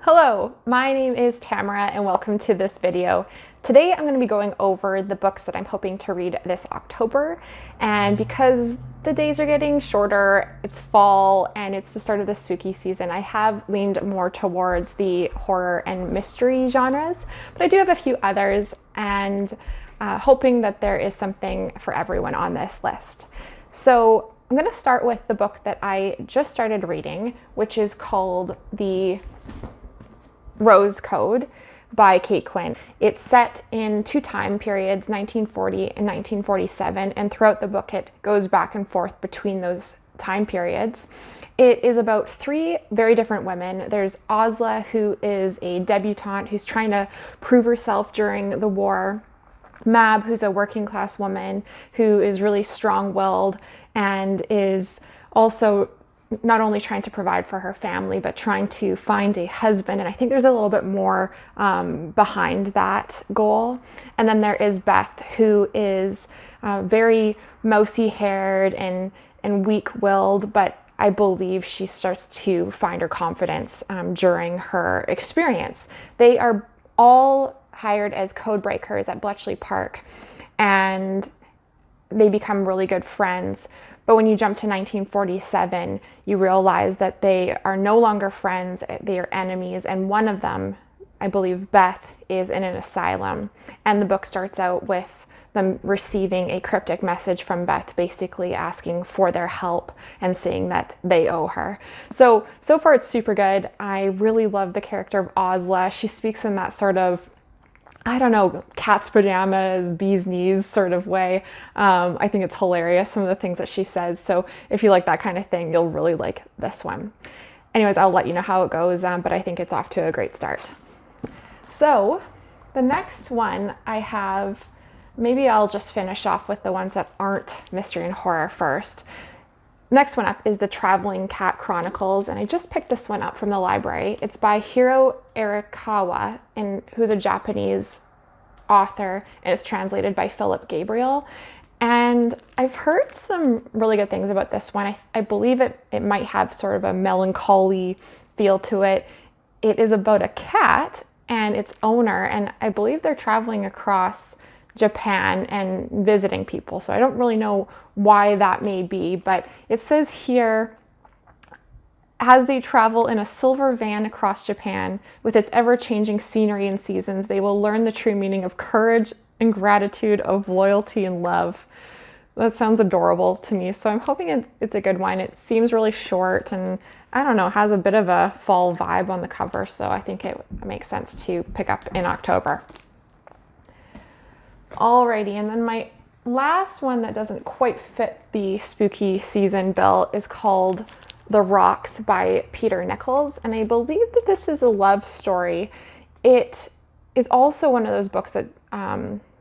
Hello, my name is Tamara and welcome to this video. Today I'm going to be going over the books that I'm hoping to read this October, and because the days are getting shorter, it's fall and it's the start of the spooky season, I have leaned more towards the horror and mystery genres, but I do have a few others, and hoping that there is something for everyone on this list. So I'm going to start with the book that I just started reading, which is called The Rose Code by Kate Quinn. It's set in two time periods, 1940 and 1947, and throughout the book it goes back and forth between those time periods. It is about three very different women. There's Ozla, who is a debutante who's trying to prove herself during the war. Mab, who's a working class woman who is really strong-willed and is also not only trying to provide for her family, but trying to find a husband. And I think there's a little bit more behind that goal. And then there is Beth, who is very mousy-haired and weak-willed, but I believe she starts to find her confidence during her experience. They are all hired as code breakers at Bletchley Park, and they become really good friends. But when you jump to 1947, you realize that they are no longer friends, they are enemies, and one of them, I believe Beth, is in an asylum. And the book starts out with them receiving a cryptic message from Beth, basically asking for their help and saying that they owe her. So far it's super good. I really love the character of Ozla. She speaks in that sort of, I don't know, cat's pajamas, bee's knees sort of way. I think it's hilarious, some of the things that she says. So if you like that kind of thing, you'll really like this one. Anyways, I'll let you know how it goes, but I think it's off to a great start. So the next one I have, maybe I'll just finish off with the ones that aren't mystery and horror first. Next one up is The Traveling Cat Chronicles, and I just picked this one up from the library. It's by Hiro Arakawa, who's a Japanese author, and it's translated by Philip Gabriel. And I've heard some really good things about this one. I believe it might have sort of a melancholy feel to it. It is about a cat and its owner, and I believe they're traveling across Japan and visiting people. So I don't really know why that may be, but it says here, as they travel in a silver van across Japan with its ever-changing scenery and seasons, they will learn the true meaning of courage and gratitude, of loyalty and love. That sounds adorable to me, so I'm hoping it's a good one. It seems really short and, I don't know, has a bit of a fall vibe on the cover, so I think it makes sense to pick up in October. Alrighty, and then my last one that doesn't quite fit the spooky season bill is called The Rocks by Peter Nichols, and I believe that this is a love story. It is also one of those books that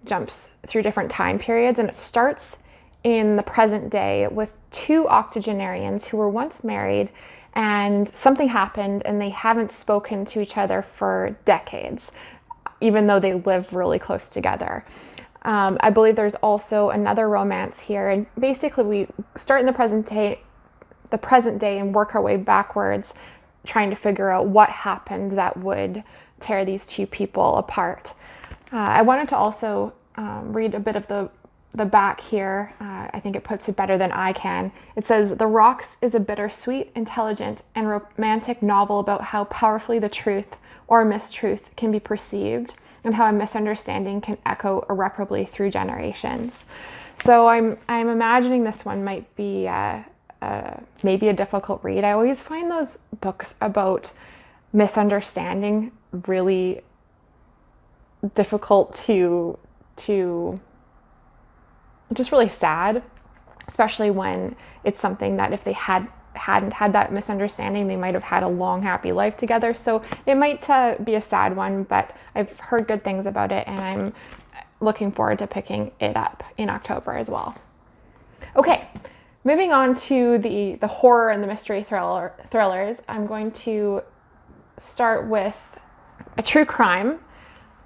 jumps through different time periods, and it starts in the present day with two octogenarians who were once married, and something happened and they haven't spoken to each other for decades, even though they live really close together. I believe there's also another romance here, and basically we start in the present day and work our way backwards, trying to figure out what happened that would tear these two people apart. I wanted to also read a bit of the back here. I think it puts it better than I can. It says, "The Rocks is a bittersweet, intelligent, and romantic novel about how powerfully the truth or mistruth can be perceived, and how a misunderstanding can echo irreparably through generations." So I'm imagining this one might be maybe a difficult read. I always find those books about misunderstanding really difficult to just really sad, especially when it's something that if they hadn't had that misunderstanding, they might have had a long, happy life together. So it might be a sad one, but I've heard good things about it, and I'm looking forward to picking it up in October as well. Okay, moving on to the horror and the mystery thrillers, I'm going to start with a true crime,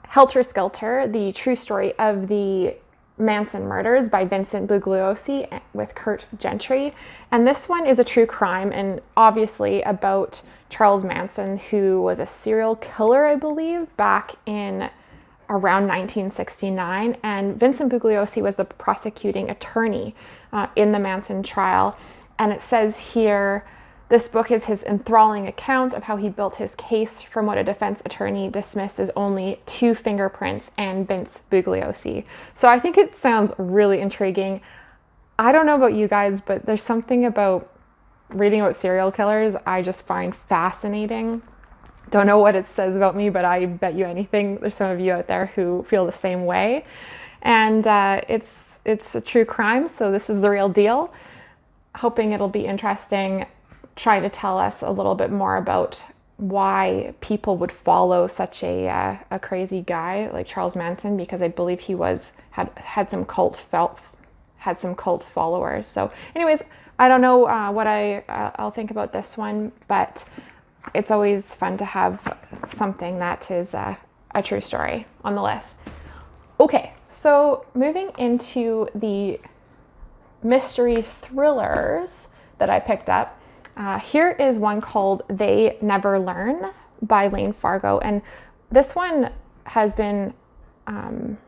Helter Skelter, the true story of the Manson Murders by Vincent Bugliosi with Kurt Gentry. And this one is a true crime and obviously about Charles Manson, who was a serial killer, I believe, back in around 1969. And Vincent Bugliosi was the prosecuting attorney in the Manson trial. And it says here, this book is his enthralling account of how he built his case from what a defense attorney dismissed as only 2 fingerprints and Vince Bugliosi. So I think it sounds really intriguing. I don't know about you guys, but there's something about reading about serial killers I just find fascinating. Don't know what it says about me, but I bet you anything there's some of you out there who feel the same way. And it's a true crime, so this is the real deal. Hoping it'll be interesting. Try to tell us a little bit more about why people would follow such a crazy guy like Charles Manson, because I believe he had some cult followers. So anyways, I don't know what I'll think about this one, but it's always fun to have something that is a true story on the list. Okay, so moving into the mystery thrillers that I picked up. Here is one called They Never Learn by Lane Fargo. And this one has been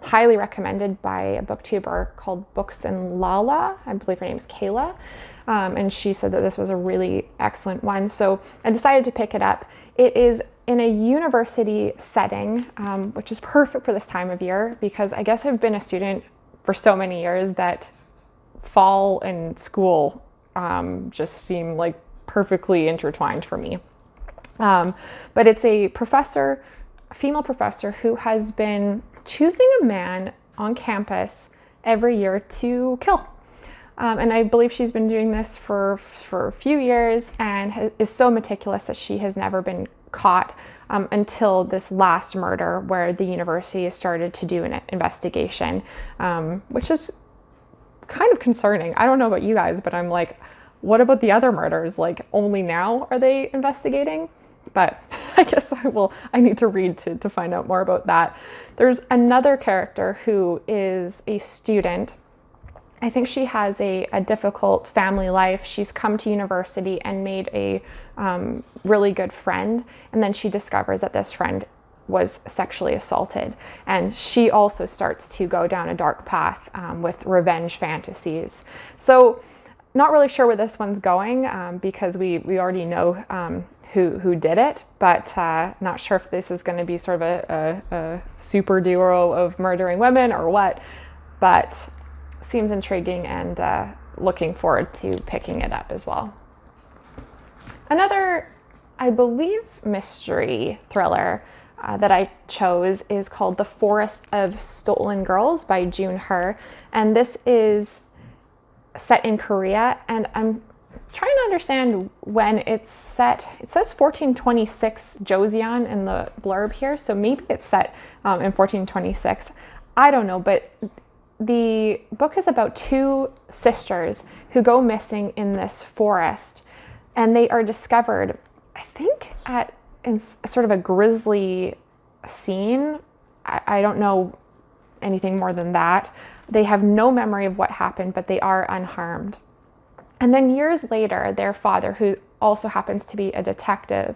highly recommended by a booktuber called Books and Lala. I believe her name is Kayla. And she said that this was a really excellent one. So I decided to pick it up. It is in a university setting, which is perfect for this time of year, because I guess I've been a student for so many years that fall and school just seem like perfectly intertwined for me. But it's a professor, a female professor, who has been choosing a man on campus every year to kill. And I believe she's been doing this for a few years and is so meticulous that she has never been caught until this last murder, where the university has started to do an investigation, which is kind of concerning. I don't know about you guys, but I'm like, what about the other murders? Like, only now are they investigating? But I guess I need to read to find out more about that. There's another character who is a student. I think she has a difficult family life. She's come to university and made a really good friend. And then she discovers that this friend was sexually assaulted. And she also starts to go down a dark path with revenge fantasies. So not really sure where this one's going because we already know who did it, but not sure if this is going to be sort of a super duo of murdering women or what, but seems intriguing and looking forward to picking it up as well. Another, I believe, mystery thriller that I chose is called The Forest of Stolen Girls by June Her, and this is set in Korea, and I'm trying to understand when it's set. It says 1426 Joseon in the blurb here, so maybe it's set in 1426. I don't know, but the book is about 2 sisters who go missing in this forest, and they are discovered, I think, in sort of a grisly scene. I don't know anything more than that. They have no memory of what happened, but they are unharmed. And then years later, their father, who also happens to be a detective,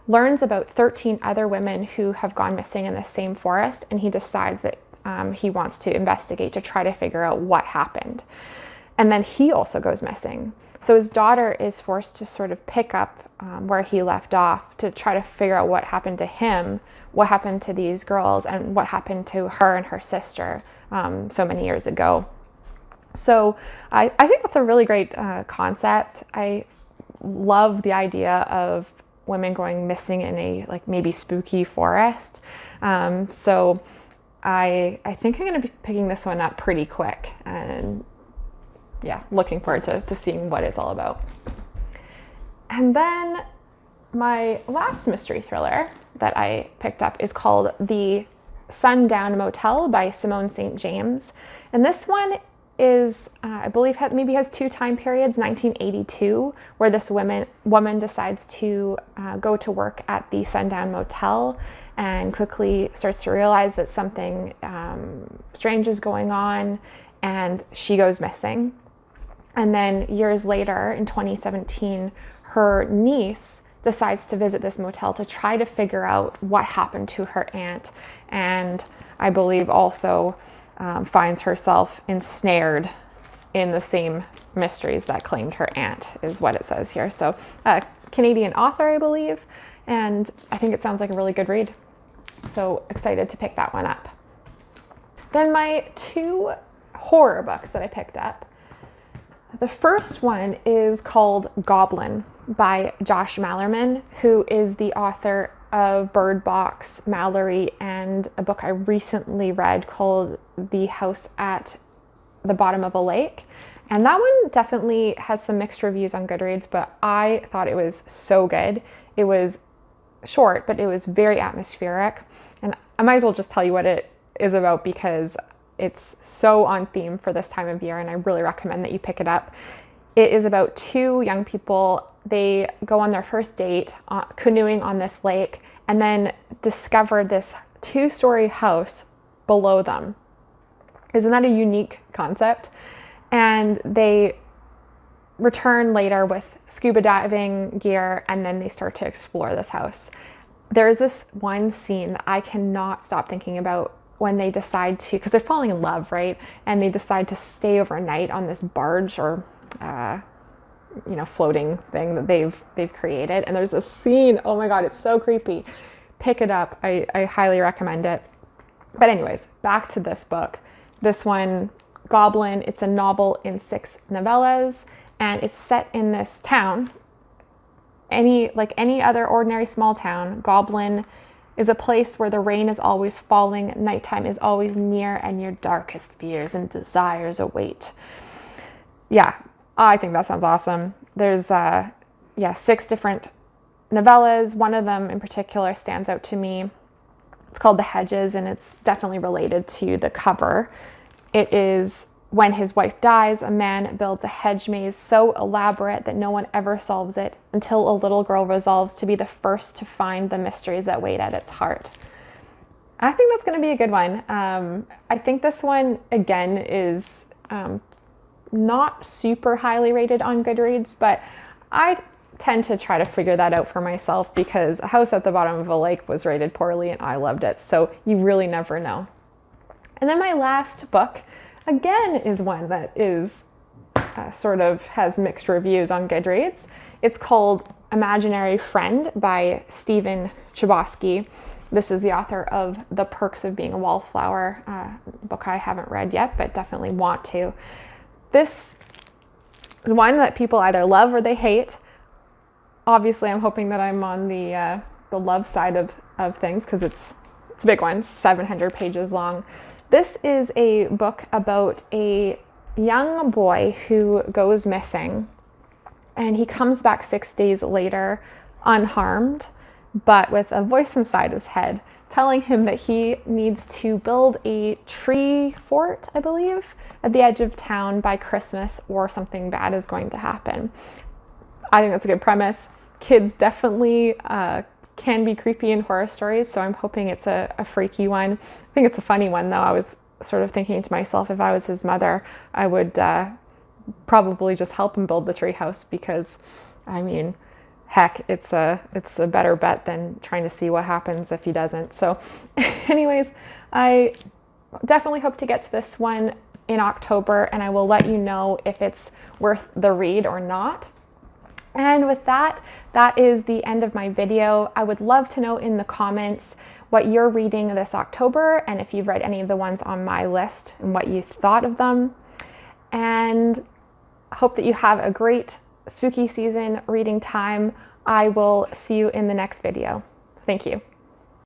learns about 13 other women who have gone missing in the same forest, and he decides that he wants to investigate to try to figure out what happened. And then he also goes missing. So his daughter is forced to sort of pick up where he left off to try to figure out what happened to him, what happened to these girls, and what happened to her and her sister so many years ago. So I think that's a really great concept. I love the idea of women going missing in a maybe spooky forest. So I think I'm going to be picking this one up pretty quick, and yeah, looking forward to seeing what it's all about. And then my last mystery thriller that I picked up is called The Sundown Motel by Simone St. James. And this one is, I believe, maybe has 2 time periods, 1982, where this woman decides to go to work at the Sundown Motel and quickly starts to realize that something strange is going on, and she goes missing. And then years later, in 2017, her niece decides to visit this motel to try to figure out what happened to her aunt. And I believe also finds herself ensnared in the same mysteries that claimed her aunt, is what it says here. So Canadian author, I believe, and I think it sounds like a really good read. So excited to pick that one up. Then my 2 horror books that I picked up. The first one is called Goblin by Josh Malerman, who is the author of Bird Box, Mallory, and a book I recently read called The House at the Bottom of a Lake. And that one definitely has some mixed reviews on Goodreads, but I thought it was so good. It was short, but it was very atmospheric. And I might as well just tell you what it is about because it's so on theme for this time of year, and I really recommend that you pick it up. It is about 2 young people. They go on their first date canoeing on this lake and then discover this 2-story house below them. Isn't that a unique concept? And they return later with scuba diving gear, and then they start to explore this house. There's this one scene that I cannot stop thinking about when they decide to, because they're falling in love, right? And they decide to stay overnight on this barge or floating thing that they've created. And there's a scene, oh my God, it's so creepy. Pick it up. I highly recommend it. But anyways, back to this book. This one, Goblin, it's a novel in 6 novellas, and it's set in this town. Like any other ordinary small town, Goblin is a place where the rain is always falling, nighttime is always near, and your darkest fears and desires await. Yeah, I think that sounds awesome. There's 6 different novellas. One of them in particular stands out to me. It's called The Hedges, and it's definitely related to the cover. It is when his wife dies, a man builds a hedge maze so elaborate that no one ever solves it until a little girl resolves to be the first to find the mysteries that wait at its heart. I think that's going to be a good one. I think this one, again, is not super highly rated on Goodreads, but I tend to try to figure that out for myself because A House at the Bottom of a Lake was rated poorly and I loved it. So you really never know. And then my last book, again, is one that is sort of has mixed reviews on Goodreads. It's called Imaginary Friend by Stephen Chbosky. This is the author of The Perks of Being a Wallflower, book I haven't read yet, but definitely want to. This is one that people either love or they hate. Obviously, I'm hoping that I'm on the love side of things because it's a big one, 700 pages long. This is a book about a young boy who goes missing, and he comes back 6 days later unharmed, but with a voice inside his head telling him that he needs to build a tree fort, I believe, at the edge of town by Christmas or something bad is going to happen. I think that's a good premise. Kids definitely can be creepy in horror stories, so I'm hoping it's a freaky one. I think it's a funny one, though. I was sort of thinking to myself, if I was his mother, I would probably just help him build the tree house because, I mean, heck, it's a better bet than trying to see what happens if he doesn't. So anyways, I definitely hope to get to this one in October, and I will let you know if it's worth the read or not. And with that, that is the end of my video. I would love to know in the comments what you're reading this October and if you've read any of the ones on my list and what you thought of them. And I hope that you have a great spooky season reading time. I will see you in the next video. Thank you.